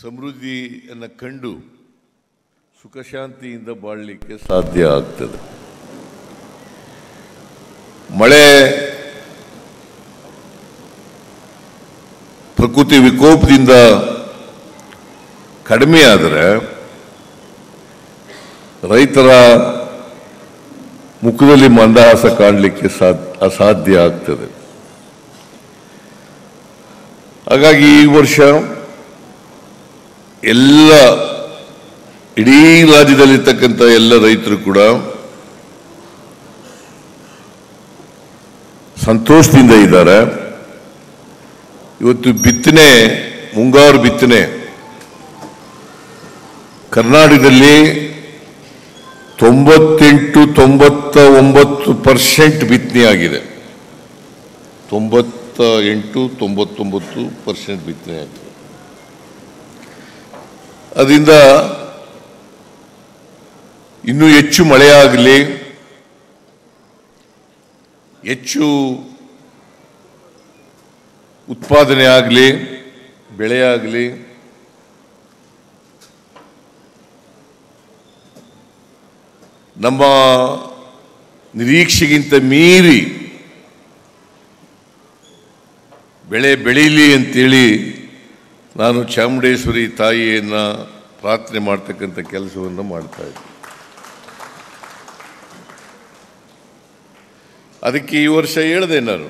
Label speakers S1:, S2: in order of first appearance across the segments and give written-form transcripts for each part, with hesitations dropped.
S1: ಸಮೃದ್ಧಿಯನ್ನು ಕಂಡು ಸುಖ ಶಾಂತಿಯಿಂದ ಬಾಳಲಿಕ್ಕೆ ಸಾಧ್ಯ ಆಗ್ತದೆ. ಮಳೆ ಪ್ರಕೃತಿ ವಿಕೋಪದಿಂದ ಕಡಿಮೆ ಆದರೆ ರೈತರ ಮುಖದಲ್ಲಿ ಮಂದಹಾಸ ಕಾಣಲಿಕ್ಕೆ ಅಸಾಧ್ಯ ಆಗ್ತದೆ. ಹಾಗಾಗಿ ಈ ವರ್ಷ ಎಲ್ಲ ಇಡೀ ರಾಜ್ಯದಲ್ಲಿರ್ತಕ್ಕಂಥ ಎಲ್ಲ ರೈತರು ಕೂಡ ಸಂತೋಷದಿಂದ ಇದ್ದಾರೆ. ಇವತ್ತು ಬಿತ್ತನೆ, ಮುಂಗಾರು ಬಿತ್ತನೆ ಕರ್ನಾಟಕದಲ್ಲಿ 98-99% ಬಿತ್ತನೆ ಆಗಿದೆ. 98-99% ಬಿತ್ತನೆ ಆಗಿದೆ. ಅದರಿಂದ ಇನ್ನೂ ಹೆಚ್ಚು ಮಳೆಯಾಗಲಿ, ಹೆಚ್ಚು ಉತ್ಪಾದನೆ ಆಗಲಿ, ಬೆಳೆಯಾಗಲಿ, ನಮ್ಮ ನಿರೀಕ್ಷೆಗಿಂತ ಮೀರಿ ಬೆಳೆ ಬೆಳೀಲಿ ಅಂತೇಳಿ ನಾನು ಚಾಮುಂಡೇಶ್ವರಿ ತಾಯಿಯನ್ನು ಪ್ರಾರ್ಥನೆ ಮಾಡ್ತಕ್ಕಂಥ ಕೆಲಸವನ್ನು ಮಾಡ್ತಾ ಇದ್ದೆ. ಅದಕ್ಕೆ ಈ ವರ್ಷ ಹೇಳಿದೆ, ನಾನು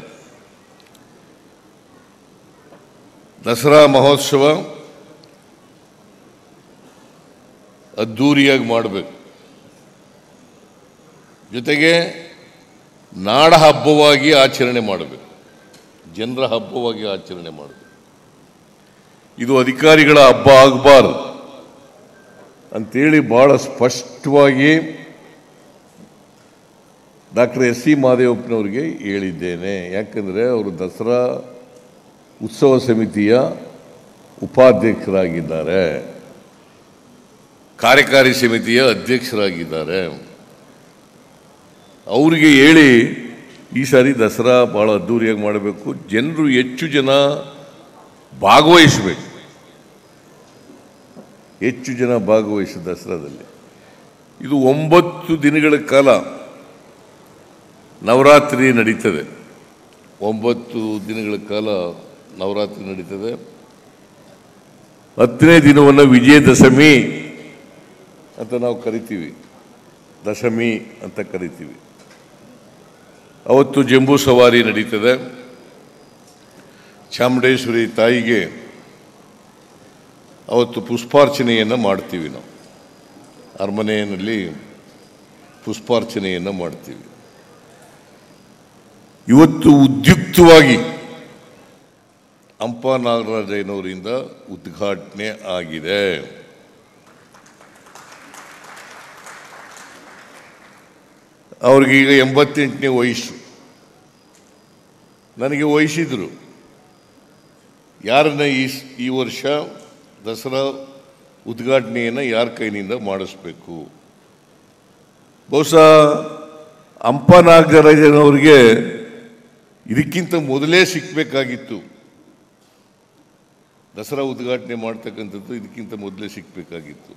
S1: ದಸರಾ ಮಹೋತ್ಸವ ಅದ್ಧೂರಿಯಾಗಿ ಮಾಡಬೇಕು, ಜೊತೆಗೆ ನಾಡ ಹಬ್ಬವಾಗಿ ಆಚರಣೆ ಮಾಡಬೇಕು, ಜನರ ಹಬ್ಬವಾಗಿ ಆಚರಣೆ ಮಾಡಬೇಕು. ಇದು ಅಧಿಕಾರಿಗಳ ಹಬ್ಬ ಆಗಬಾರ್ದು ಅಂತೇಳಿ ಬಹಳ ಸ್ಪಷ್ಟವಾಗಿ ಡಾಕ್ಟರ್ ಎಸ್ ಸಿ ಮಹದೇವಪ್ಪನವರಿಗೆ ಹೇಳಿದ್ದೇನೆ. ಯಾಕಂದರೆ ಅವರು ದಸರಾ ಉತ್ಸವ ಸಮಿತಿಯ ಉಪಾಧ್ಯಕ್ಷರಾಗಿದ್ದಾರೆ, ಕಾರ್ಯಕಾರಿ ಸಮಿತಿಯ ಅಧ್ಯಕ್ಷರಾಗಿದ್ದಾರೆ. ಅವರಿಗೆ ಹೇಳಿ ಈ ಸಾರಿ ದಸರಾ ಭಾಳ ಅದ್ಧೂರಿಯಾಗಿ ಮಾಡಬೇಕು, ಜನರು ಹೆಚ್ಚು ಜನ ಭಾಗವಹಿಸಬೇಕು, ಹೆಚ್ಚು ಜನ ಭಾಗವಹಿಸಿ ದಸರಾದಲ್ಲಿ. ಇದು 9 ದಿನಗಳ ಕಾಲ ನವರಾತ್ರಿ ನಡೀತದೆ. 9 ದಿನಗಳ ಕಾಲ ನವರಾತ್ರಿ ನಡೀತದೆ. 10ನೇ ದಿನವನ್ನು ವಿಜಯದಶಮಿ ಅಂತ ನಾವು ಕರಿತೀವಿ, ದಶಮಿ ಅಂತ ಕರಿತೀವಿ. ಅವತ್ತು ಜಂಬೂ ಸವಾರಿ ನಡೀತದೆ. ಚಾಮುಂಡೇಶ್ವರಿ ತಾಯಿಗೆ ಅವತ್ತು ಪುಷ್ಪಾರ್ಚನೆಯನ್ನು ಮಾಡ್ತೀವಿ. ನಾವು ಅರಮನೆಯಲ್ಲಿ ಪುಷ್ಪಾರ್ಚನೆಯನ್ನು ಮಾಡ್ತೀವಿ. ಇವತ್ತು ಉದ್ಯುಕ್ತವಾಗಿ ಹಂಪ ನಾಗರಾಜಯ್ಯನವರಿಂದ ಉದ್ಘಾಟನೆ ಆಗಿದೆ. ಅವ್ರಿಗೀಗ 88ನೇ ವಯಸ್ಸು. ನನಗೆ ವಹಿಸಿದ್ರು, ಯಾರನ್ನ ಈ ವರ್ಷ ದಸರಾ ಉದ್ಘಾಟನೆಯನ್ನು ಯಾರ ಕೈನಿಂದ ಮಾಡಿಸ್ಬೇಕು. ಬಹುಶಃ ಹಂಪ ನಾಗರಾಜನವರಿಗೆ ಇದಕ್ಕಿಂತ ಮೊದಲೇ ಸಿಕ್ಕಬೇಕಾಗಿತ್ತು. ದಸರಾ ಉದ್ಘಾಟನೆ ಮಾಡ್ತಕ್ಕಂಥದ್ದು ಇದಕ್ಕಿಂತ ಮೊದಲೇ ಸಿಕ್ಕಬೇಕಾಗಿತ್ತು.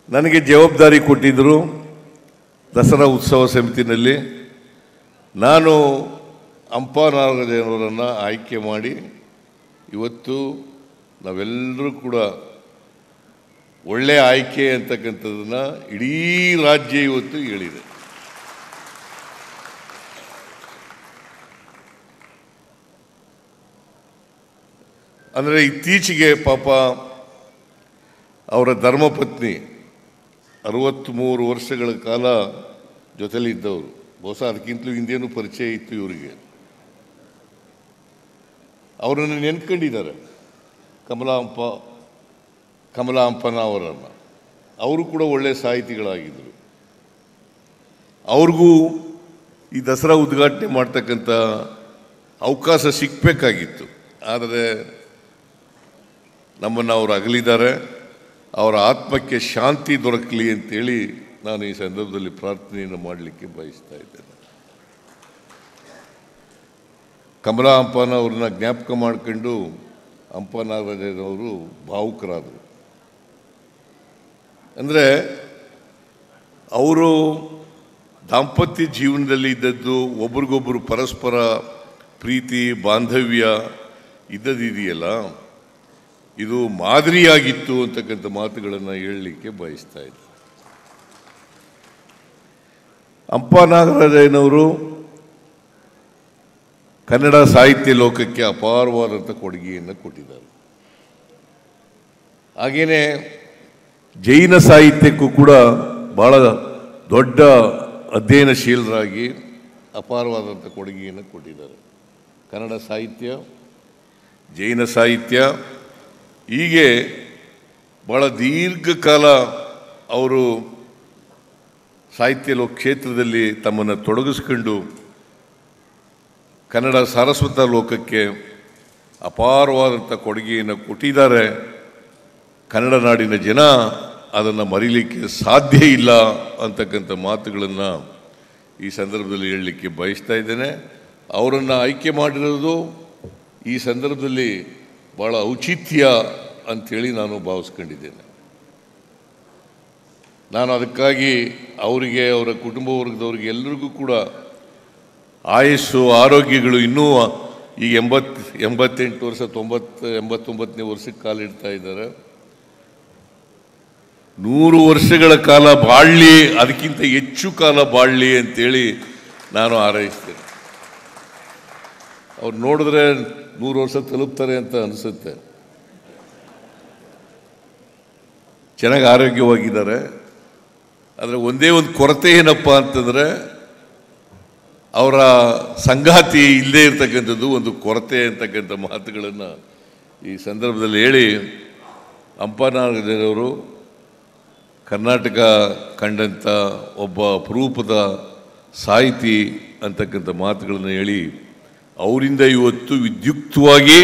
S1: ನನಗೆ ಜವಾಬ್ದಾರಿ ಕೊಟ್ಟಿದ್ದರು ದಸರಾ ಉತ್ಸವ ಸಮಿತಿನಲ್ಲಿ. ನಾನು ಹಂಪ ನಾಗರಾಜನವರನ್ನು ಆಯ್ಕೆ ಮಾಡಿ ಇವತ್ತು ನಾವೆಲ್ಲರೂ ಕೂಡ ಒಳ್ಳೆಯ ಆಯ್ಕೆ ಅಂತಕ್ಕಂಥದ್ದನ್ನು ಇಡೀ ರಾಜ್ಯ ಇವತ್ತು ಹೇಳಿದೆ. ಅಂದರೆ ಇತ್ತೀಚೆಗೆ ಪಾಪ ಅವರ ಧರ್ಮಪತ್ನಿ 63 ವರ್ಷಗಳ ಕಾಲ ಜೊತೆಲಿದ್ದವರು. ಬಹುಶಃ ಅದಕ್ಕಿಂತಲೂ ಹಿಂದೇನೂ ಪರಿಚಯ ಇತ್ತು ಇವರಿಗೆ. ಅವರನ್ನು ನೆನ್ಕೊಂಡಿದ್ದಾರೆ, ಕಮಲಾ ಹಂಪನ ಅವರನ್ನು. ಅವರು ಕೂಡ ಒಳ್ಳೆಯ ಸಾಹಿತಿಗಳಾಗಿದ್ದರು. ಅವ್ರಿಗೂ ಈ ದಸರಾ ಉದ್ಘಾಟನೆ ಮಾಡ್ತಕ್ಕಂಥ ಅವಕಾಶ ಸಿಕ್ಕಬೇಕಾಗಿತ್ತು. ಆದರೆ ನಮ್ಮನ್ನು ಅವರು ಅಗಲಿದ್ದಾರೆ. ಅವರ ಆತ್ಮಕ್ಕೆ ಶಾಂತಿ ದೊರಕಲಿ ಅಂತೇಳಿ ನಾನು ಈ ಸಂದರ್ಭದಲ್ಲಿ ಪ್ರಾರ್ಥನೆಯನ್ನು ಮಾಡಲಿಕ್ಕೆ ಬಯಸ್ತಾ ಇದ್ದೇನೆ. ಕಮಲಾ ಹಂಪನ ಅವ್ರನ್ನ ಜ್ಞಾಪಕ ಮಾಡಿಕೊಂಡು ಹಂಪನಾಗರಾಜನವರು ಭಾವುಕರಾದರು. ಅಂದರೆ ಅವರು ದಾಂಪತ್ಯ ಜೀವನದಲ್ಲಿ ಇದ್ದದ್ದು, ಒಬ್ರಿಗೊಬ್ಬರು ಪರಸ್ಪರ ಪ್ರೀತಿ ಬಾಂಧವ್ಯ ಇದ್ದದಿದೆಯಲ್ಲ, ಇದು ಮಾದರಿಯಾಗಿತ್ತು ಅಂತಕ್ಕಂಥ ಮಾತುಗಳನ್ನು ಹೇಳಲಿಕ್ಕೆ ಬಯಸ್ತಾ ಇದ್ದೆ. ಹಂಪನಾಗರಾಜನವರು ಕನ್ನಡ ಸಾಹಿತ್ಯ ಲೋಕಕ್ಕೆ ಅಪಾರವಾದಂಥ ಕೊಡುಗೆಯನ್ನು ಕೊಟ್ಟಿದ್ದಾರೆ. ಹಾಗೆಯೇ ಜೈನ ಸಾಹಿತ್ಯಕ್ಕೂ ಕೂಡ ಬಹಳ ದೊಡ್ಡ ಅಧ್ಯಯನಶೀಲರಾಗಿ ಅಪಾರವಾದಂಥ ಕೊಡುಗೆಯನ್ನು ಕೊಟ್ಟಿದ್ದಾರೆ. ಕನ್ನಡ ಸಾಹಿತ್ಯ, ಜೈನ ಸಾಹಿತ್ಯ, ಹೀಗೆ ಬಹಳ ದೀರ್ಘಕಾಲ ಅವರು ಸಾಹಿತ್ಯ ಕ್ಷೇತ್ರದಲ್ಲಿ ತಮ್ಮನ್ನು ತೊಡಗಿಸ್ಕೊಂಡು ಕನ್ನಡ ಸಾರಸ್ವತ ಲೋಕಕ್ಕೆ ಅಪಾರವಾದಂಥ ಕೊಡುಗೆಯನ್ನು ಕೊಟ್ಟಿದ್ದಾರೆ. ಕನ್ನಡ ನಾಡಿನ ಜನ ಅದನ್ನು ಮರೀಲಿಕ್ಕೆ ಸಾಧ್ಯ ಇಲ್ಲ ಅಂತಕ್ಕಂಥ ಮಾತುಗಳನ್ನು ಈ ಸಂದರ್ಭದಲ್ಲಿ ಹೇಳಲಿಕ್ಕೆ ಬಯಸ್ತಾ ಇದ್ದೇನೆ. ಅವರನ್ನು ಆಯ್ಕೆ ಮಾಡಿರೋದು ಈ ಸಂದರ್ಭದಲ್ಲಿ ಭಾಳ ಔಚಿತ್ಯ ಅಂಥೇಳಿ ನಾನು ಭಾವಿಸ್ಕೊಂಡಿದ್ದೇನೆ. ನಾನು ಅದಕ್ಕಾಗಿ ಅವರಿಗೆ, ಅವರ ಕುಟುಂಬ ವರ್ಗದವ್ರಿಗೆ ಎಲ್ಲರಿಗೂ ಕೂಡ ಆಯಸ್ಸು ಆರೋಗ್ಯಗಳು ಇನ್ನೂ ಈಗ 88 ವರ್ಷ 89ನೇ ವರ್ಷಕ್ಕೆ ಕಾಲಿಡ್ತಾ ಇದ್ದಾರೆ. 100 ವರ್ಷಗಳ ಕಾಲ ಬಾಳಲಿ, ಅದಕ್ಕಿಂತ ಹೆಚ್ಚು ಕಾಲ ಬಾಳಲಿ ಅಂತೇಳಿ ನಾನು ಹಾರೈಸ್ತೇನೆ. ಅವ್ರು ನೋಡಿದ್ರೆ 100 ವರ್ಷ ತಲುಪ್ತಾರೆ ಅಂತ ಅನಿಸುತ್ತೆ. ಚೆನ್ನಾಗಿ ಆರೋಗ್ಯವಾಗಿದ್ದಾರೆ. ಆದರೆ ಒಂದೇ ಒಂದು ಕೊರತೆ ಏನಪ್ಪ ಅಂತಂದರೆ, ಅವರ ಸಂಗಾತಿ ಇಲ್ಲದೇ ಇರ್ತಕ್ಕಂಥದ್ದು ಒಂದು ಕೊರತೆ ಅಂತಕ್ಕಂಥ ಮಾತುಗಳನ್ನು ಈ ಸಂದರ್ಭದಲ್ಲಿ ಹೇಳಿ, ಹಂಪನಾಗರಾಜನವರು ಕರ್ನಾಟಕ ಕಂಡಂಥ ಒಬ್ಬ ಅಪರೂಪದ ಸಾಹಿತಿ ಅಂತಕ್ಕಂಥ ಮಾತುಗಳನ್ನು ಹೇಳಿ, ಅವರಿಂದ ಇವತ್ತು ವಿದ್ಯುಕ್ತವಾಗಿ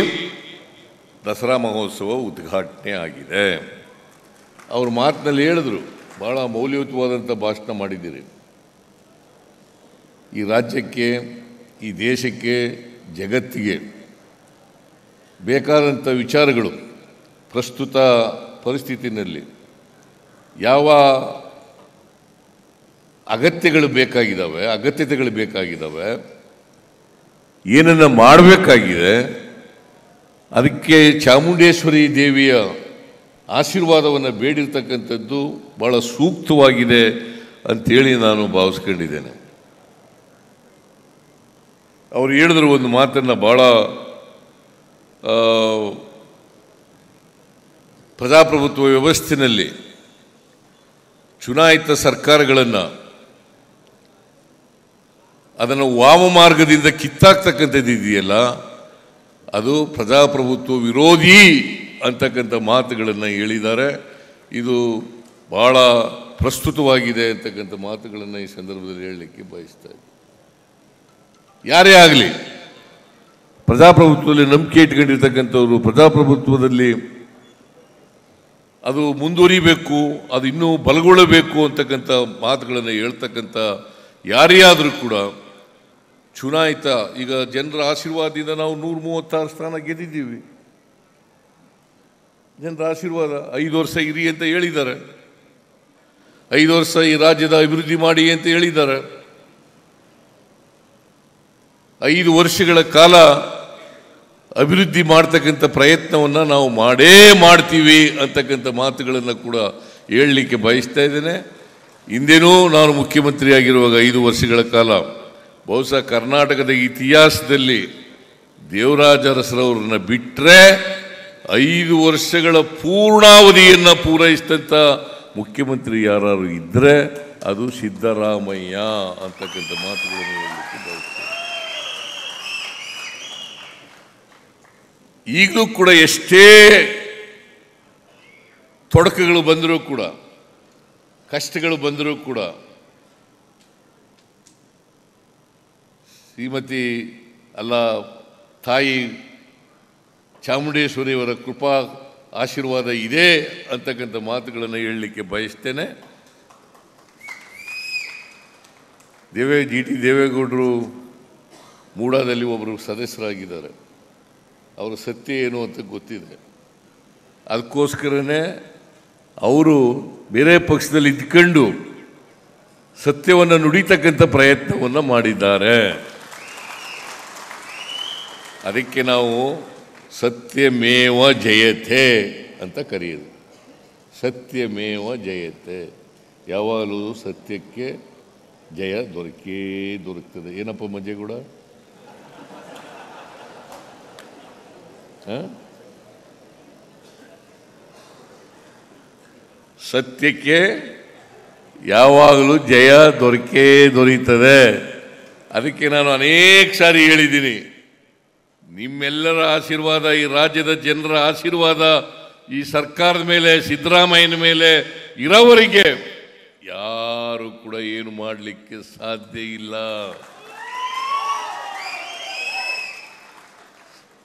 S1: ದಸರಾ ಮಹೋತ್ಸವ ಉದ್ಘಾಟನೆ ಆಗಿದೆ. ಅವ್ರ ಮಾತಿನಲ್ಲಿ ಹೇಳಿದ್ರು, ಭಾಳ ಮೌಲ್ಯಯುತವಾದಂಥ ಭಾಷಣ ಮಾಡಿದ್ದೀರಿ. ಈ ರಾಜ್ಯಕ್ಕೆ, ಈ ದೇಶಕ್ಕೆ, ಜಗತ್ತಿಗೆ ಬೇಕಾದಂಥ ವಿಚಾರಗಳು ಪ್ರಸ್ತುತ ಪರಿಸ್ಥಿತಿನಲ್ಲಿ ಯಾವ ಅಗತ್ಯತೆಗಳು ಬೇಕಾಗಿದ್ದಾವೆ, ಏನನ್ನು ಮಾಡಬೇಕಾಗಿದೆ, ಅದಕ್ಕೆ ಚಾಮುಂಡೇಶ್ವರಿ ದೇವಿಯ ಆಶೀರ್ವಾದವನ್ನು ಬೇಡಿರ್ತಕ್ಕಂಥದ್ದು ಭಾಳ ಸೂಕ್ತವಾಗಿದೆ ಅಂಥೇಳಿ ನಾನು ಭಾವಿಸ್ಕೊಂಡಿದ್ದೇನೆ. ಅವರು ಹೇಳಿದ್ರು ಒಂದು ಮಾತನ್ನು, ಭಾಳ ಪ್ರಜಾಪ್ರಭುತ್ವ ವ್ಯವಸ್ಥೆಯಲ್ಲಿ ಚುನಾಯಿತ ಸರ್ಕಾರಗಳನ್ನು ಅದನ್ನು ವಾಮಮಾರ್ಗದಿಂದ ಕಿತ್ತಾಕ್ತಕ್ಕಂಥದ್ದು ಇದೆಯಲ್ಲ, ಅದು ಪ್ರಜಾಪ್ರಭುತ್ವ ವಿರೋಧಿ ಅಂತಕ್ಕಂಥ ಮಾತುಗಳನ್ನು ಹೇಳಿದ್ದಾರೆ. ಇದು ಭಾಳ ಪ್ರಸ್ತುತವಾಗಿದೆ ಅಂತಕ್ಕಂಥ ಮಾತುಗಳನ್ನು ಈ ಸಂದರ್ಭದಲ್ಲಿ ಹೇಳಲಿಕ್ಕೆ ಬಯಸ್ತಾ ಇದ್ದೀನಿ. ಯಾರೇ ಆಗಲಿ ಪ್ರಜಾಪ್ರಭುತ್ವದಲ್ಲಿ ನಂಬಿಕೆ ಇಟ್ಕೊಂಡಿರ್ತಕ್ಕಂಥವ್ರು, ಪ್ರಜಾಪ್ರಭುತ್ವದಲ್ಲಿ ಅದು ಮುಂದುವರಿಬೇಕು, ಅದು ಇನ್ನೂ ಬಲಗೊಳ್ಳಬೇಕು ಅಂತಕ್ಕಂಥ ಮಾತುಗಳನ್ನು ಹೇಳ್ತಕ್ಕಂಥ ಯಾರೇ ಆದರೂ ಕೂಡ ಚುನಾಯಿತ, ಈಗ ಜನರ ಆಶೀರ್ವಾದದಿಂದ ನಾವು 136 ಸ್ಥಾನ ಗೆದ್ದಿದ್ದೀವಿ. ಜನರ ಆಶೀರ್ವಾದ, 5 ವರ್ಷ ಇರಿ ಅಂತ ಹೇಳಿದ್ದಾರೆ, 5 ವರ್ಷ ಈ ರಾಜ್ಯದ ಅಭಿವೃದ್ಧಿ ಮಾಡಿ ಅಂತ ಹೇಳಿದ್ದಾರೆ. 5 ವರ್ಷಗಳ ಕಾಲ ಅಭಿವೃದ್ಧಿ ಮಾಡ್ತಕ್ಕಂಥ ಪ್ರಯತ್ನವನ್ನು ನಾವು ಮಾಡೇ ಮಾಡ್ತೀವಿ ಅಂತಕ್ಕಂಥ ಮಾತುಗಳನ್ನು ಕೂಡ ಹೇಳಲಿಕ್ಕೆ ಬಯಸ್ತಾ ಇದ್ದೇನೆ. ಹಿಂದೇನೂ ನಾನು ಮುಖ್ಯಮಂತ್ರಿಯಾಗಿರುವಾಗ 5 ವರ್ಷಗಳ ಕಾಲ ಬಹುಶಃ ಕರ್ನಾಟಕದ ಇತಿಹಾಸದಲ್ಲಿ ದೇವರಾಜ ಅರಸರವ್ರನ್ನ ಬಿಟ್ಟರೆ 5 ವರ್ಷಗಳ ಪೂರ್ಣಾವಧಿಯನ್ನು ಪೂರೈಸಿದಂಥ ಮುಖ್ಯಮಂತ್ರಿ ಯಾರು ಇದ್ದರೆ ಅದು ಸಿದ್ದರಾಮಯ್ಯ ಅಂತಕ್ಕಂಥ ಮಾತುಗಳನ್ನು ಹೇಳಲಿಕ್ಕೆ ಬಯಸ್ತೇನೆ. ಈಗಲೂ ಕೂಡ ಎಷ್ಟೇ ತೊಡಕುಗಳು ಬಂದರೂ ಕೂಡ, ಕಷ್ಟಗಳು ಬಂದರೂ ಕೂಡ, ಶ್ರೀಮತಿ ತಾಯಿ ಚಾಮುಂಡೇಶ್ವರಿಯವರ ಕೃಪಾ ಆಶೀರ್ವಾದ ಇದೆ ಅಂತಕ್ಕಂಥ ಮಾತುಗಳನ್ನು ಹೇಳಲಿಕ್ಕೆ ಬಯಸ್ತೇನೆ. ಜಿ ಟಿ ದೇವೇಗೌಡರು ಮೂಡಾದಲ್ಲಿ ಒಬ್ಬರು ಸದಸ್ಯರಾಗಿದ್ದಾರೆ. ಅವರ ಸತ್ಯ ಏನು ಅಂತ ಗೊತ್ತಿದೆ. ಅದಕ್ಕೋಸ್ಕರನೇ ಅವರು ಬೇರೆ ಪಕ್ಷದಲ್ಲಿ ಇದ್ಕೊಂಡು ಸತ್ಯವನ್ನು ನುಡಿತಕ್ಕಂಥ ಪ್ರಯತ್ನವನ್ನು ಮಾಡಿದ್ದಾರೆ. ಅದಕ್ಕೆ ನಾವು ಸತ್ಯಮೇವ ಜಯತೆ ಅಂತ ಕರೆಯೋದು. ಸತ್ಯಮೇವ ಜಯತೆ, ಯಾವಾಗಲೂ ಸತ್ಯಕ್ಕೆ ಜಯ ದೊರಕ್ತದೆ. ಏನಪ್ಪ ಮಂಜೇಗೌಡ? ಸತ್ಯಕ್ಕೆ ಯಾವಾಗಲೂ ಜಯ ದೊರೀತದೆ. ಅದಕ್ಕೆ ನಾನು ಅನೇಕ ಸಾರಿ ಹೇಳಿದ್ದೀನಿ, ನಿಮ್ಮೆಲ್ಲರ ಆಶೀರ್ವಾದ, ಈ ರಾಜ್ಯದ ಜನರ ಆಶೀರ್ವಾದ ಈ ಸರ್ಕಾರದ ಮೇಲೆ, ಸಿದ್ದರಾಮಯ್ಯನ ಮೇಲೆ ಇರೋವರೆಗೆ ಯಾರು ಕೂಡ ಏನು ಮಾಡಲಿಕ್ಕೆ ಸಾಧ್ಯ ಇಲ್ಲ.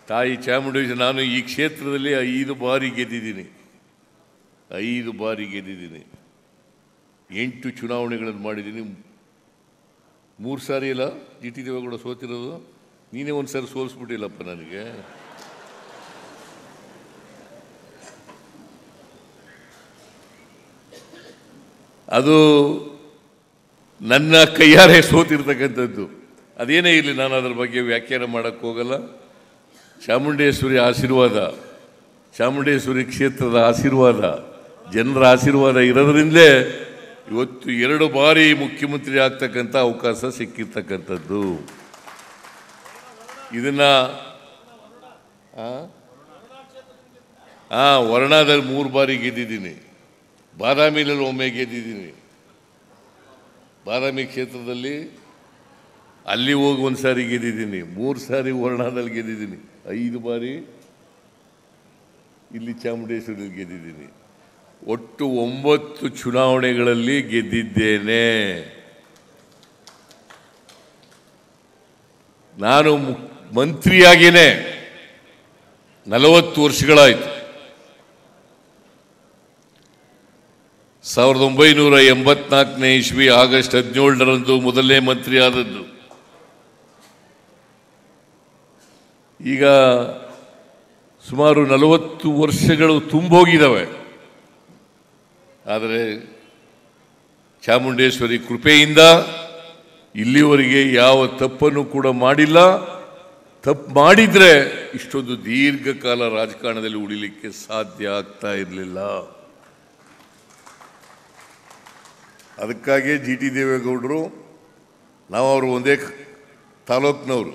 S1: ತಾಯಿ ಚಾಮುಂಡೇಶ್ವರಿ, ನಾನು ಈ ಕ್ಷೇತ್ರದಲ್ಲಿ 5 ಬಾರಿ ಗೆದ್ದಿದ್ದೀನಿ. 5 ಬಾರಿ ಗೆದ್ದಿದ್ದೀನಿ. 8 ಚುನಾವಣೆಗಳನ್ನು ಮಾಡಿದ್ದೀನಿ. 3 ಸಾರಿ ಇಲ್ಲ ಜಿ ಟಿ ದೇವೇಗೌಡ ಸೋತಿರೋದು. ನೀನೇ ಒಂದು ಸಾರಿ ಸೋಲಿಸ್ಬಿಟ್ಟಿಲ್ಲಪ್ಪ ನನಗೆ. ಅದು ನನ್ನ ಕೈಯಾರೆ ಸೋತಿರ್ತಕ್ಕಂಥದ್ದು. ಅದೇನೇ ಇರಲಿ, ನಾನು ಅದರ ಬಗ್ಗೆ ವ್ಯಾಖ್ಯಾನ ಮಾಡೋಕ್ಕೆ ಹೋಗಲ್ಲ. ಚಾಮುಂಡೇಶ್ವರಿ ಆಶೀರ್ವಾದ, ಚಾಮುಂಡೇಶ್ವರಿ ಕ್ಷೇತ್ರದ ಆಶೀರ್ವಾದ, ಜನರ ಆಶೀರ್ವಾದ ಇರೋದ್ರಿಂದಲೇ ಇವತ್ತು 2 ಬಾರಿ ಮುಖ್ಯಮಂತ್ರಿ ಆಗ್ತಕ್ಕಂಥ ಅವಕಾಶ ಸಿಕ್ಕಿರ್ತಕ್ಕಂಥದ್ದು. ಇದನ್ನ ವರ್ಣಾದಲ್ಲಿ 3 ಬಾರಿ ಗೆದ್ದಿದ್ದೀನಿ. ಬಾದಾಮಿನಲ್ಲಿ ಒಮ್ಮೆ ಗೆದ್ದಿದ್ದೀನಿ. ಬಾದಾಮಿ ಕ್ಷೇತ್ರದಲ್ಲಿ ಅಲ್ಲಿ ಹೋಗಿ 1 ಸಾರಿ ಗೆದ್ದಿದ್ದೀನಿ. 3 ಸಾರಿ ವರ್ಣಾದಲ್ಲಿ ಗೆದ್ದಿದ್ದೀನಿ. 5 ಬಾರಿ ಇಲ್ಲಿ ಚಾಮುಂಡೇಶ್ವರಿಯಲ್ಲಿ ಗೆದ್ದಿದ್ದೀನಿ. ಒಟ್ಟು 9 ಚುನಾವಣೆಗಳಲ್ಲಿ ಗೆದ್ದಿದ್ದೇನೆ. ನಾನು ಮಂತ್ರಿಯಾಗೇನೆ 40 ವರ್ಷಗಳಾಯಿತು. 1984ನೇ ಇಸ್ವಿ ಆಗಸ್ಟ್ 17ರಂದು ಮೊದಲನೇ ಮಂತ್ರಿ ಆದದ್ದು. ಈಗ ಸುಮಾರು 40 ವರ್ಷಗಳು ತುಂಬೋಗಿದ್ದಾವೆ. ಆದರೆ ಚಾಮುಂಡೇಶ್ವರಿ ಕೃಪೆಯಿಂದ ಇಲ್ಲಿವರೆಗೆ ಯಾವ ತಪ್ಪನ್ನು ಕೂಡ ಮಾಡಿಲ್ಲ. ತಪ್ಪು ಮಾಡಿದರೆ ಇಷ್ಟೊಂದು ದೀರ್ಘಕಾಲ ರಾಜಕಾರಣದಲ್ಲಿ ಉಳಿಲಿಕ್ಕೆ ಸಾಧ್ಯ ಆಗ್ತಾ ಇರಲಿಲ್ಲ. ಅದಕ್ಕಾಗಿ ಜಿ ಟಿ ದೇವೇಗೌಡರು, ನಾವು ಅವರು ಒಂದೇ ತಾಲೂಕಿನವರು.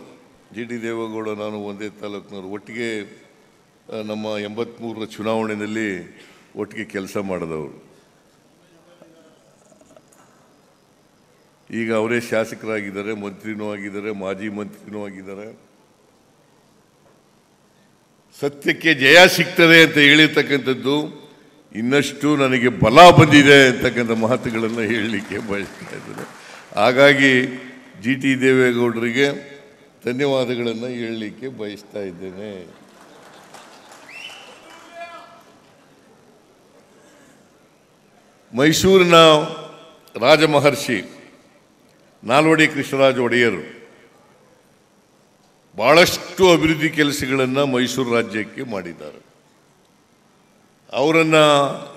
S1: ಜಿ ಟಿ ದೇವೇಗೌಡ ನಾನು ಒಂದೇ ತಾಲೂಕಿನವರು. ಒಟ್ಟಿಗೆ ನಮ್ಮ 83ರ ಚುನಾವಣೆಯಲ್ಲಿ ಒಟ್ಟಿಗೆ ಕೆಲಸ ಮಾಡಿದವರು. ಈಗ ಅವರೇ ಶಾಸಕರಾಗಿದ್ದಾರೆ, ಮಂತ್ರಿನೂ ಆಗಿದ್ದಾರೆ, ಮಾಜಿ ಮಂತ್ರಿನೂ ಆಗಿದ್ದಾರೆ. ಸತ್ಯಕ್ಕೆ ಜಯ ಸಿಗ್ತದೆ ಅಂತ ಹೇಳಿರ್ತಕ್ಕಂಥದ್ದು ಇನ್ನಷ್ಟು ನನಗೆ ಬಲ ಬಂದಿದೆ ಅಂತಕ್ಕಂಥ ಮಾತುಗಳನ್ನು ಹೇಳಲಿಕ್ಕೆ ಬಯಸ್ತಾ ಇದ್ದೇನೆ. ಹಾಗಾಗಿ ಜಿ ಟಿ ದೇವೇಗೌಡರಿಗೆ ಧನ್ಯವಾದಗಳನ್ನು ಹೇಳಲಿಕ್ಕೆ ಬಯಸ್ತಾ ಇದ್ದೇನೆ. ಮೈಸೂರಿನ ರಾಜಮಹರ್ಷಿ ನಾಲ್ವಡಿ ಕೃಷ್ಣರಾಜ ಒಡೆಯರು ಬಹಳಷ್ಟು ಅಭಿವೃದ್ಧಿ ಕೆಲಸಗಳನ್ನು ಮೈಸೂರು ರಾಜ್ಯಕ್ಕೆ ಮಾಡಿದ್ದಾರೆ. ಅವರನ್ನು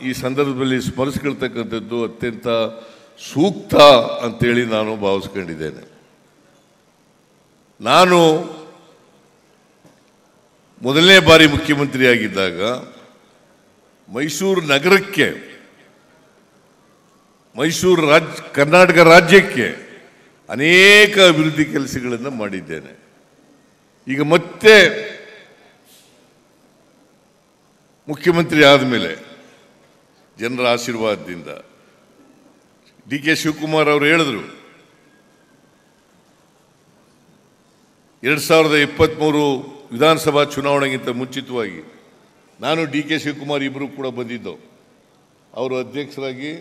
S1: ಈ ಸಂದರ್ಭದಲ್ಲಿ ಸ್ಮರಿಸ್ಕೊಳ್ತಕ್ಕಂಥದ್ದು ಅತ್ಯಂತ ಸೂಕ್ತ ಅಂತೇಳಿ ನಾನು ಭಾವಿಸ್ಕೊಂಡಿದ್ದೇನೆ. ನಾನು ಮೊದಲನೇ ಬಾರಿ ಮುಖ್ಯಮಂತ್ರಿಯಾಗಿದ್ದಾಗ ಮೈಸೂರು ನಗರಕ್ಕೆ, ಕರ್ನಾಟಕ ರಾಜ್ಯಕ್ಕೆ ಅನೇಕ ಅಭಿವೃದ್ಧಿ ಕೆಲಸಗಳನ್ನು ಮಾಡಿದ್ದೇನೆ. ಈಗ ಮತ್ತೆ ಮುಖ್ಯಮಂತ್ರಿ ಆದಮೇಲೆ ಜನರ ಆಶೀರ್ವಾದದಿಂದ ಡಿ ಕೆ ಶಿವಕುಮಾರ್ ಅವರು ಹೇಳಿದ್ರು, 2023 ವಿಧಾನಸಭಾ ಚುನಾವಣೆಗಿಂತ ಮುಂಚಿತವಾಗಿ ನಾನು ಡಿ ಕೆ ಶಿವಕುಮಾರ್ ಇಬ್ಬರು ಕೂಡ ಬಂದಿದ್ದು. ಅವರು ಅಧ್ಯಕ್ಷರಾಗಿ,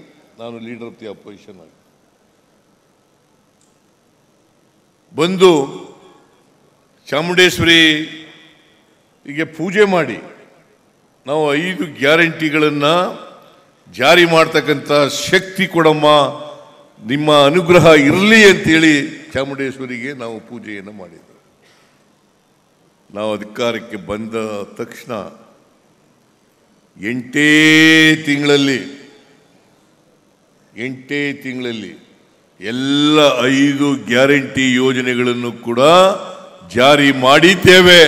S1: ನಾನು ಲೀಡರ್ ಆಫ್ ದಿ ಅಪೋಸಿಷನ್ ಆಗಿ ಬಂದು ಚಾಮುಂಡೇಶ್ವರಿಗೆ ಪೂಜೆ ಮಾಡಿ ನಾವು 5 ಗ್ಯಾರಂಟಿಗಳನ್ನು ಜಾರಿ ಮಾಡ್ತಕ್ಕಂಥ ಶಕ್ತಿ ಕೊಡಮ್ಮ, ನಿಮ್ಮ ಅನುಗ್ರಹ ಇರಲಿ ಅಂತೇಳಿ ಚಾಮುಂಡೇಶ್ವರಿಗೆ ನಾವು ಪೂಜೆಯನ್ನು ಮಾಡಿದ್ದೆವು. ನಾವು ಅಧಿಕಾರಕ್ಕೆ ಬಂದ ತಕ್ಷಣ 8 ತಿಂಗಳಲ್ಲಿ ಎಲ್ಲ 5 ಗ್ಯಾರಂಟಿ ಯೋಜನೆಗಳನ್ನು ಕೂಡ ಜಾರಿ ಮಾಡಿದ್ದೇವೆ.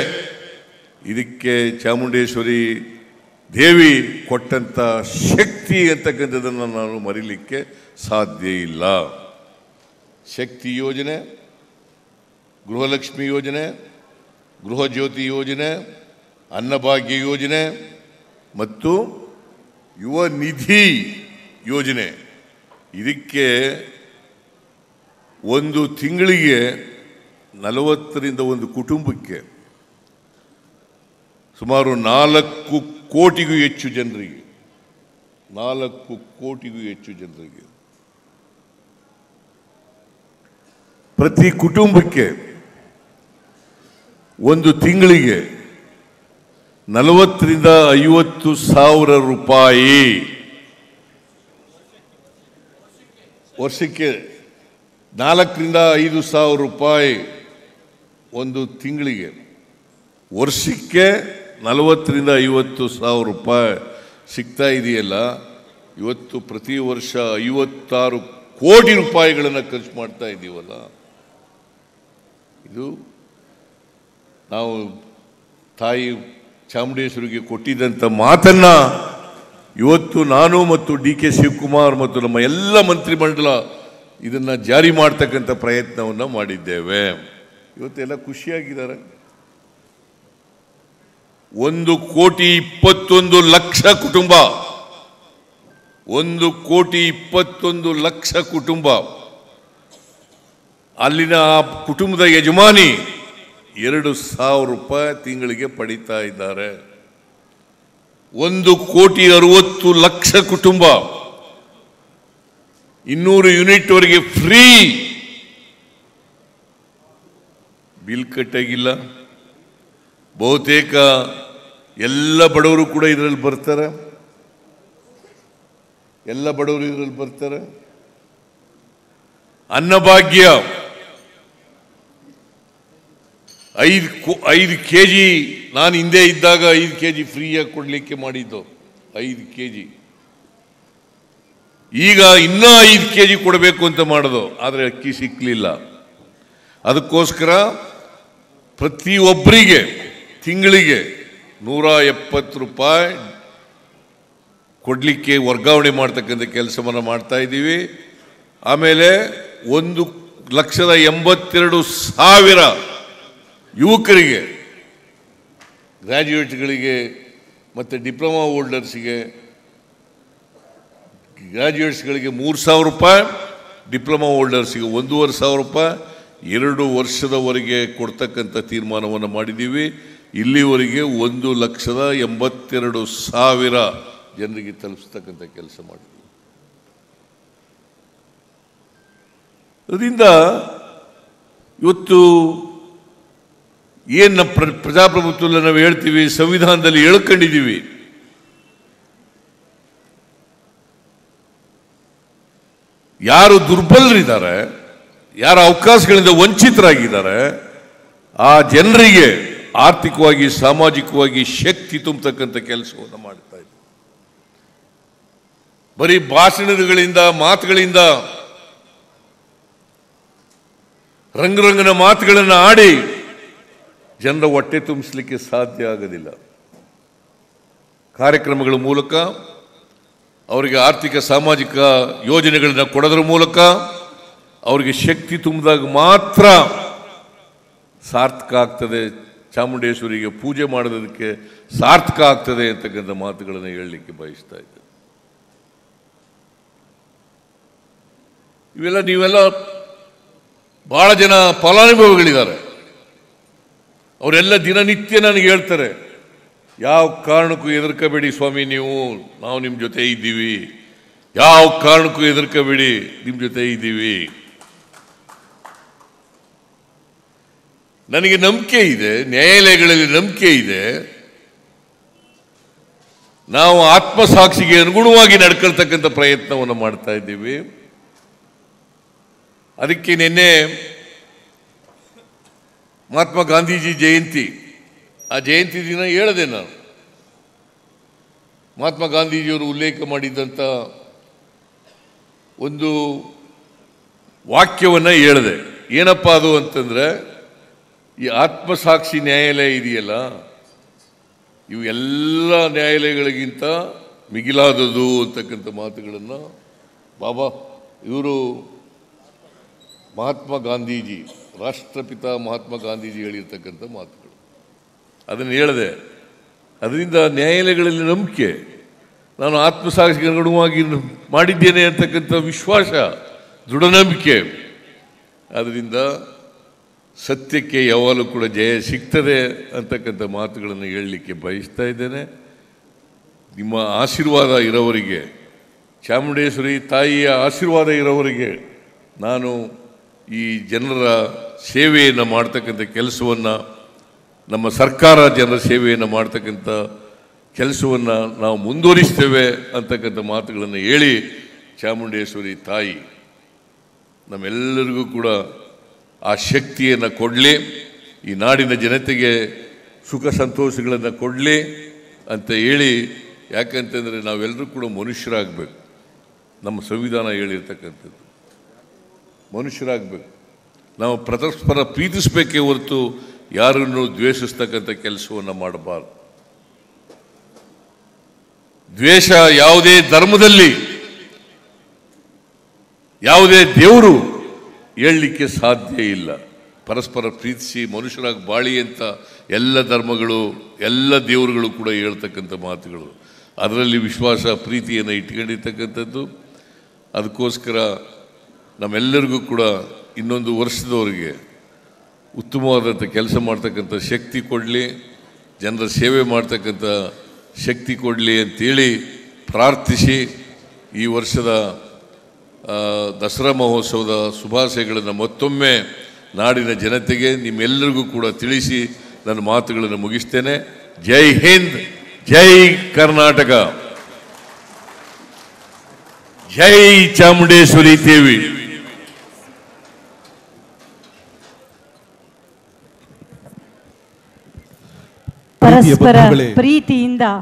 S1: ಇದಕ್ಕೆ ಚಾಮುಂಡೇಶ್ವರಿ ದೇವಿ ಕೊಟ್ಟಂತ ಶಕ್ತಿ ಅಂತಕ್ಕಂಥದ್ದನ್ನು ನಾನು ಮರೀಲಿಕ್ಕೆ ಸಾಧ್ಯ ಇಲ್ಲ. ಶಕ್ತಿ ಯೋಜನೆ, ಗೃಹಲಕ್ಷ್ಮಿ ಯೋಜನೆ, ಗೃಹ ಜ್ಯೋತಿ ಯೋಜನೆ, ಅನ್ನಭಾಗ್ಯ ಯೋಜನೆ ಮತ್ತು ಯುವ ನಿಧಿ ಯೋಜನೆ. ಇದಕ್ಕೆ ಒಂದು ತಿಂಗಳಿಗೆ 40ರಿಂದ ಒಂದು ಕುಟುಂಬಕ್ಕೆ ಸುಮಾರು 4 ಕೋಟಿಗೂ ಹೆಚ್ಚು ಜನರಿಗೆ 4 ಕೋಟಿಗೂ ಹೆಚ್ಚು ಜನರಿಗೆ ಪ್ರತಿ ಕುಟುಂಬಕ್ಕೆ ಒಂದು ತಿಂಗಳಿಗೆ 40ರಿಂದ 50 ಸಾವಿರ ರೂಪಾಯಿ, ವರ್ಷಕ್ಕೆ 4ರಿಂದ 5 ಸಾವಿರ ರೂಪಾಯಿ ಒಂದು ತಿಂಗಳಿಗೆ, ವರ್ಷಕ್ಕೆ 40ರಿಂದ 50 ಸಾವಿರ ರೂಪಾಯಿ ಸಿಗ್ತಾ ಇದೆಯಲ್ಲ. ಇವತ್ತು ಪ್ರತಿ ವರ್ಷ 56 ಕೋಟಿ ರೂಪಾಯಿಗಳನ್ನು ಖರ್ಚು ಮಾಡ್ತಾ ಇದ್ದೀವಲ್ಲ. ಇದು ನಾವು ತಾಯಿ ಚಾಮುಂಡೇಶ್ವರಿಗೆ ಕೊಟ್ಟಿದ್ದಂಥ ಮಾತನ್ನ ಇವತ್ತು ನಾನು ಮತ್ತು DK ಶಿವಕುಮಾರ್ ಮತ್ತು ನಮ್ಮ ಎಲ್ಲ ಮಂತ್ರಿಮಂಡಲ ಇದನ್ನು ಜಾರಿ ಮಾಡ್ತಕ್ಕಂಥ ಪ್ರಯತ್ನವನ್ನು ಮಾಡಿದ್ದೇವೆ. ಇವತ್ತೆಲ್ಲ ಖುಷಿಯಾಗಿದ್ದಾರೆ. 1,21,00,000 ಕುಟುಂಬ, 1,21,00,000 ಕುಟುಂಬ, ಅಲ್ಲಿನ ಆ ಕುಟುಂಬದ ಯಜಮಾನಿ 2,000 ರೂಪಾಯಿ ತಿಂಗಳಿಗೆ ಪಡಿತಾ ಇದ್ದಾರೆ. 1,60,00,000 ಕುಟುಂಬ 200 ಯೂನಿಟ್ ವರೆಗೆ ಫ್ರೀ. ಬಿಲ್ ಕಟ್ಟಾಗಿಲ್ಲ. ಬಹುತೇಕ ಎಲ್ಲ ಬಡವರು ಕೂಡ ಇದರಲ್ಲಿ ಬರ್ತಾರೆ. ಅನ್ನಭಾಗ್ಯ 5 kg ನಾನು ಹಿಂದೆ ಇದ್ದಾಗ 5 kg ಫ್ರೀಯಾಗಿ ಕೊಡಲಿಕ್ಕೆ ಮಾಡಿದ್ದು. 5 kg ಈಗ ಇನ್ನೂ 5 kg ಕೊಡಬೇಕು ಅಂತ ಮಾಡೋದು. ಆದರೆ ಅಕ್ಕಿ ಸಿಕ್ಕಲಿಲ್ಲ. ಅದಕ್ಕೋಸ್ಕರ ಪ್ರತಿಯೊಬ್ಬರಿಗೆ ತಿಂಗಳಿಗೆ 170 ರೂಪಾಯಿ ಕೊಡಲಿಕ್ಕೆ ವರ್ಗಾವಣೆ ಮಾಡ್ತಕ್ಕಂಥ ಕೆಲಸವನ್ನು ಮಾಡ್ತಾ ಇದ್ದೀವಿ. ಆಮೇಲೆ 1,82,000 ಯುವಕರಿಗೆ, ಗ್ರ್ಯಾಜುಯೇಟ್ಗಳಿಗೆ ಮತ್ತು ಡಿಪ್ಲೊಮಾ ಹೋಲ್ಡರ್ಸಿಗೆ, ಗ್ರ್ಯಾಜುಯೇಟ್ಸ್ಗಳಿಗೆ 3,000 ರೂಪಾಯಿ, ಡಿಪ್ಲೊಮಾ ಹೋಲ್ಡರ್ಸಿಗೆ 1,500 ರೂಪಾಯಿ 2 ವರ್ಷದವರೆಗೆ ಕೊಡ್ತಕ್ಕಂಥ ತೀರ್ಮಾನವನ್ನು ಮಾಡಿದ್ದೀವಿ. ಇಲ್ಲಿವರೆಗೆ 1,82,000 ಜನರಿಗೆ ತಲುಪಿಸ್ತಕ್ಕಂಥ ಕೆಲಸ ಮಾಡಿದ್ದೀವಿ. ಅದರಿಂದ ಇವತ್ತು ಏನು ನಮ್ಮ ಪ್ರಜಾಪ್ರಭುತ್ವದಲ್ಲಿ ನಾವು ಹೇಳ್ತೀವಿ, ಸಂವಿಧಾನದಲ್ಲಿ ಹೇಳ್ಕೊಂಡಿದ್ದೀವಿ, ಯಾರು ದುರ್ಬಲರಿದ್ದಾರೆ, ಯಾರು ಅವಕಾಶಗಳಿಂದ ವಂಚಿತರಾಗಿದ್ದಾರೆ, ಆ ಜನರಿಗೆ ಆರ್ಥಿಕವಾಗಿ ಸಾಮಾಜಿಕವಾಗಿ ಶಕ್ತಿ ತುಂಬತಕ್ಕಂಥ ಕೆಲಸವನ್ನು ಮಾಡ್ತಾ ಇದ್ದೀವಿ. ಬರೀ ಭಾಷಣಗಳಿಂದ ಮಾತುಗಳಿಂದ ರಂಗರಂಗನ ಮಾತುಗಳನ್ನು ಆಡಿ ಜನರ ಹೊಟ್ಟೆ ತುಂಬಿಸಲಿಕ್ಕೆ ಸಾಧ್ಯ ಆಗೋದಿಲ್ಲ. ಕಾರ್ಯಕ್ರಮಗಳ ಮೂಲಕ ಅವರಿಗೆ ಆರ್ಥಿಕ ಸಾಮಾಜಿಕ ಯೋಜನೆಗಳನ್ನು ಕೊಡೋದ್ರ ಮೂಲಕ ಅವರಿಗೆ ಶಕ್ತಿ ತುಂಬಿದಾಗ ಮಾತ್ರ ಸಾರ್ಥಕ ಆಗ್ತದೆ. ಚಾಮುಂಡೇಶ್ವರಿಗೆ ಪೂಜೆ ಮಾಡೋದಕ್ಕೆ ಸಾರ್ಥಕ ಆಗ್ತದೆ ಅಂತಕ್ಕಂಥ ಮಾತುಗಳನ್ನು ಹೇಳಲಿಕ್ಕೆ ಬಯಸ್ತಾ ಇದ್ದೆ. ನೀವೆಲ್ಲ ಬಹಳ ಜನ ಫಲಾನುಭವಿಗಳಿದ್ದಾರೆ. ಅವರೆಲ್ಲ ದಿನನಿತ್ಯ ನನಗೆ ಹೇಳ್ತಾರೆ, ಯಾವ ಕಾರಣಕ್ಕೂ ಹೆದರ್ಕಬೇಡಿ ಸ್ವಾಮಿ, ನಾವು ನಿಮ್ಮ ಜೊತೆ ಇದ್ದೀವಿ, ಯಾವ ಕಾರಣಕ್ಕೂ ಹೆದರ್ಕಬೇಡಿ, ನಿಮ್ಮ ಜೊತೆ ಇದ್ದೀವಿ. ನನಗೆ ನಂಬಿಕೆ ಇದೆ, ನ್ಯಾಯಾಲಯಗಳಲ್ಲಿ ನಂಬಿಕೆ ಇದೆ. ನಾವು ಆತ್ಮಸಾಕ್ಷಿಗೆ ಅನುಗುಣವಾಗಿ ನಡ್ಕೊಳ್ತಕ್ಕಂಥ ಪ್ರಯತ್ನವನ್ನು ಮಾಡ್ತಾ ಇದ್ದೀವಿ. ಅದಕ್ಕೆ ನಿನ್ನೆ ಮಹಾತ್ಮ ಗಾಂಧೀಜಿ ಜಯಂತಿ ಆ ಜಯಂತಿ ದಿನ ಹೇಳಿದೆ ನಾನು, ಮಹಾತ್ಮ ಗಾಂಧೀಜಿಯವರು ಉಲ್ಲೇಖ ಮಾಡಿದ್ದಂಥ ಒಂದು ವಾಕ್ಯವನ್ನು ಹೇಳಿದೆ. ಏನಪ್ಪ ಅದು ಅಂತಂದರೆ, ಈ ಆತ್ಮಸಾಕ್ಷಿ ನ್ಯಾಯಾಲಯ ಇದೆಯಲ್ಲ, ಇವು ಎಲ್ಲ ನ್ಯಾಯಾಲಯಗಳಿಗಿಂತ ಮಿಗಿಲಾದದು ಅಂತಕ್ಕಂಥ ಮಾತುಗಳನ್ನು ಇವರು ಮಹಾತ್ಮ ಗಾಂಧೀಜಿ, ರಾಷ್ಟ್ರಪಿತ ಮಹಾತ್ಮ ಗಾಂಧೀಜಿ ಹೇಳಿರ್ತಕ್ಕಂಥ ಮಾತುಗಳು. ಅದನ್ನು ಹೇಳಿದೆ. ಅದರಿಂದ ನ್ಯಾಯಾಲಯಗಳಲ್ಲಿ ನಂಬಿಕೆ, ನಾನು ಆತ್ಮಸಾಕ್ಷಿಗೆ ಅನುಗುಣವಾಗಿ ಮಾಡಿದ್ದೇನೆ ಅಂತಕ್ಕಂಥ ವಿಶ್ವಾಸ, ದೃಢ ನಂಬಿಕೆ. ಅದರಿಂದ ಸತ್ಯಕ್ಕೆ ಯಾವಾಗಲೂ ಕೂಡ ಜಯ ಸಿಗ್ತದೆ ಅಂತಕ್ಕಂಥ ಮಾತುಗಳನ್ನು ಹೇಳಲಿಕ್ಕೆ ಬಯಸ್ತಾ ಇದ್ದೇನೆ. ನಿಮ್ಮ ಆಶೀರ್ವಾದ ಇರೋವರಿಗೆ, ಚಾಮುಂಡೇಶ್ವರಿ ತಾಯಿಯ ಆಶೀರ್ವಾದ ಇರೋವರಿಗೆ ನಾನು ಈ ಜನರ ಸೇವೆಯನ್ನು ಮಾಡ್ತಕ್ಕಂಥ ಕೆಲಸವನ್ನು, ನಮ್ಮ ಸರ್ಕಾರ ಜನರ ಸೇವೆಯನ್ನು ಮಾಡ್ತಕ್ಕಂಥ ಕೆಲಸವನ್ನು ನಾವು ಮುಂದುವರಿಸ್ತೇವೆ ಅಂತಕ್ಕಂಥ ಮಾತುಗಳನ್ನು ಹೇಳಿ, ಚಾಮುಂಡೇಶ್ವರಿ ತಾಯಿ ನಮ್ಮೆಲ್ಲರಿಗೂ ಕೂಡ ಆ ಶಕ್ತಿಯನ್ನು ಕೊಡಲಿ, ಈ ನಾಡಿನ ಜನತೆಗೆ ಸುಖ ಸಂತೋಷಗಳನ್ನು ಕೊಡಲಿ ಅಂತ ಹೇಳಿ. ಯಾಕಂತಂದರೆ ನಾವೆಲ್ಲರೂ ಕೂಡ ಮನುಷ್ಯರಾಗಬೇಕು. ನಮ್ಮ ಸಂವಿಧಾನ ಹೇಳಿರ್ತಕ್ಕಂಥದ್ದು ಮನುಷ್ಯರಾಗಬೇಕು. ನಾವು ಪರಸ್ಪರ ಪ್ರೀತಿಸಬೇಕೇ ಹೊರತು ಯಾರನ್ನು ದ್ವೇಷಿಸ್ತಕ್ಕಂಥ ಕೆಲಸವನ್ನು ಮಾಡಬಾರ್ದು. ದ್ವೇಷ ಯಾವುದೇ ಧರ್ಮದಲ್ಲಿ, ಯಾವುದೇ ದೇವರು ಹೇಳಲಿಕ್ಕೆ ಸಾಧ್ಯ ಇಲ್ಲ. ಪರಸ್ಪರ ಪ್ರೀತಿಸಿ ಮನುಷ್ಯರಾಗಿ ಬಾಳಿ ಅಂತ ಎಲ್ಲ ಧರ್ಮಗಳು, ಎಲ್ಲ ದೇವರುಗಳು ಕೂಡ ಹೇಳ್ತಕ್ಕಂಥ ಮಾತುಗಳು. ಅದರಲ್ಲಿ ವಿಶ್ವಾಸ, ಪ್ರೀತಿಯನ್ನು ಇಟ್ಕೊಂಡಿರ್ತಕ್ಕಂಥದ್ದು. ಅದಕ್ಕೋಸ್ಕರ ನಮ್ಮೆಲ್ಲರಿಗೂ ಕೂಡ ಇನ್ನೊಂದು ವರ್ಷದವರೆಗೆ ಉತ್ತಮವಾದಂಥ ಕೆಲಸ ಮಾಡ್ತಕ್ಕಂಥ ಶಕ್ತಿ ಕೊಡಲಿ, ಜನರ ಸೇವೆ ಮಾಡ್ತಕ್ಕಂಥ ಶಕ್ತಿ ಕೊಡಲಿ ಅಂತೇಳಿ ಪ್ರಾರ್ಥಿಸಿ, ಈ ವರ್ಷದ ದಸರಾ ಮಹೋತ್ಸವದ ಶುಭಾಶಯಗಳನ್ನು ಮತ್ತೊಮ್ಮೆ ನಾಡಿನ ಜನತೆಗೆ, ನಿಮ್ಮೆಲ್ಲರಿಗೂ ಕೂಡ ತಿಳಿಸಿ ನನ್ನ ಮಾತುಗಳನ್ನು ಮುಗಿಸ್ತೇನೆ. ಜೈ ಹಿಂದ್, ಜೈ ಕರ್ನಾಟಕ, ಜೈ ಚಾಮುಂಡೇಶ್ವರಿ ದೇವಿ.
S2: ಪರಸ್ಪರ ಪ್ರೀತಿಯಿಂದ